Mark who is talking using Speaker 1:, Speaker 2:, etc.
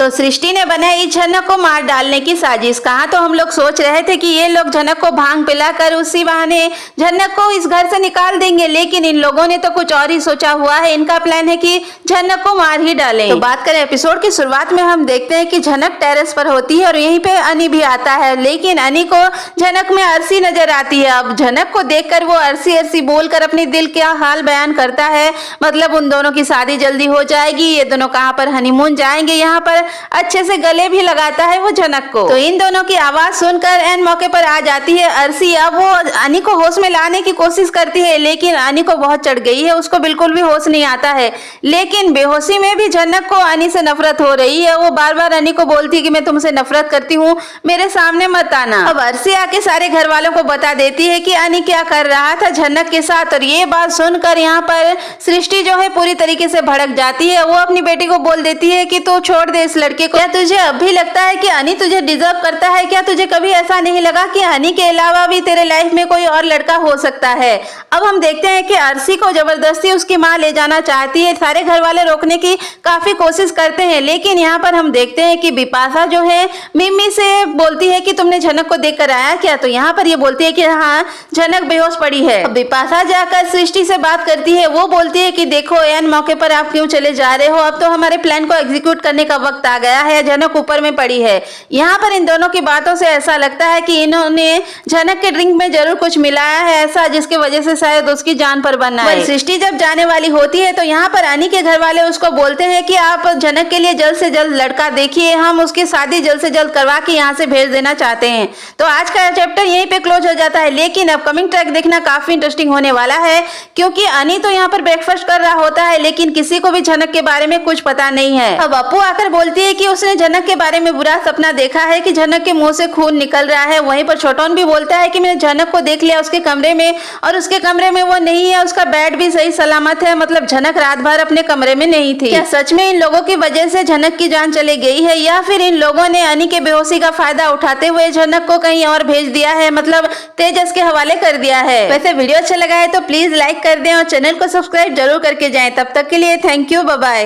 Speaker 1: तो सृष्टि ने बनाई झनक को मार डालने की साजिश। कहा तो हम लोग सोच रहे थे कि ये लोग झनक को भांग पिलाकर उसी बहाने झनक को इस घर से निकाल देंगे, लेकिन इन लोगों ने तो कुछ और ही सोचा हुआ है। इनका प्लान है कि झनक को मार ही डालें। तो बात करें एपिसोड की शुरुआत में हम देखते हैं कि झनक टेरेस पर होती है और यहीं पे अनी भी आता है, लेकिन अनी को झनक में अरसी नजर आती है। अब झनक को देखकर वो अरसी अरसी बोलकर अपने दिल का हाल बयान करता है, मतलब उन दोनों की शादी जल्दी हो जाएगी, ये दोनों कहाँ पर हनीमून जाएंगे। यहाँ पर अच्छे से गले भी लगाता है वो झनक को। तो इन दोनों की आवाज सुनकर एन मौके पर आ जाती है अरसी। अब वो अनी को होश में लाने की कोशिश करती है, लेकिन अनी को बहुत चढ़ गई है, उसको बिल्कुल भी होश नहीं आता है। लेकिन बेहोशी में भी झनक को अनी से नफरत हो रही है। वो बार बार अनी को बोलती है कि मैं तुमसे नफरत करती हूँ, मेरे सामने मत आना। अब अरसी आके सारे घर वालों को बता देती है कि अनी क्या कर रहा था झनक के साथ। और ये बात सुनकर यहाँ पर सृष्टि जो है पूरी तरीके से भड़क जाती है। वो अपनी बेटी को बोल देती है कि तू छोड़ दे इस लड़के को। क्या तुझे अब भी लगता है कि अनी तुझे डिजर्व करता है? क्या तुझे कभी ऐसा नहीं लगा कि अनी के अलावा भी तेरे लाइफ में कोई और लड़का हो सकता है? अब हम देखते हैं कि अरसी को जबरदस्ती उसकी माँ ले जाना चाहती है। सारे घर वाले रोकने की काफी कोशिश करते हैं, लेकिन यहाँ पर हम देखते हैं कि बिपाशा जो है मिम्मी से बोलती है कि तुमने झनक को देख कर आया क्या? तो यहाँ पर ये बोलती है कि हाँ, झनक बेहोश पड़ी है। बिपाशा जाकर सृष्टि से बात करती है। वो बोलती है कि देखो एन मौके पर आप क्यों चले जा रहे हो, अब तो हमारे प्लान को एग्जीक्यूट करने का वक्त आ गया है, झनक ऊपर में पड़ी है। यहाँ पर इन दोनों की बातों से ऐसा लगता है कि इन्होंने झनक के ड्रिंक में जरूर कुछ मिलाया है ऐसा, जिसकी वजह से शायद उसकी जान पर बनना है। सृष्टि जब जाने वाली होती है तो यहाँ पर अनी के घर वाले उसको बोलते हैं कि आप झनक के लिए जल्द से जल्द लड़का देखिए, हम उसकी शादी जल्द से जल्द करवा के यहाँ से भेज देना चाहते हैं। तो आज का चैप्टर यहीं पे क्लोज हो जाता है, लेकिन अपकमिंग ट्रैक देखना काफी इंटरेस्टिंग होने वाला है, क्योंकि अनी तो यहाँ पर ब्रेकफास्ट कर रहा होता है, लेकिन किसी को भी झनक के बारे में कुछ पता नहीं है। अब अपू आकर बोलती है कि उसने झनक के बारे में बुरा सपना देखा है कि झनक के मुंह से खून निकल रहा है। वहीं पर छोटोन भी बोलता है कि मैंने झनक को देख लिया उसके कमरे में, और उसके कमरे में वो नहीं है, उसका बेड भी सही सलामत है, मतलब झनक रात भर अपने कमरे में नहीं थी। क्या सच में इन लोगों की वजह से झनक की जान चली गई है, या फिर इन लोगों ने अनी के बेहोशी का फायदा उठाते हुए झनक को कहीं और भेज दिया है, मतलब तेजस के हवाले कर दिया है? वैसे वीडियो अच्छा लगा है तो प्लीज लाइक कर दें और चैनल को सब्सक्राइब जरूर करके जाएं। तब तक के लिए थैंक यू, बाय बाय।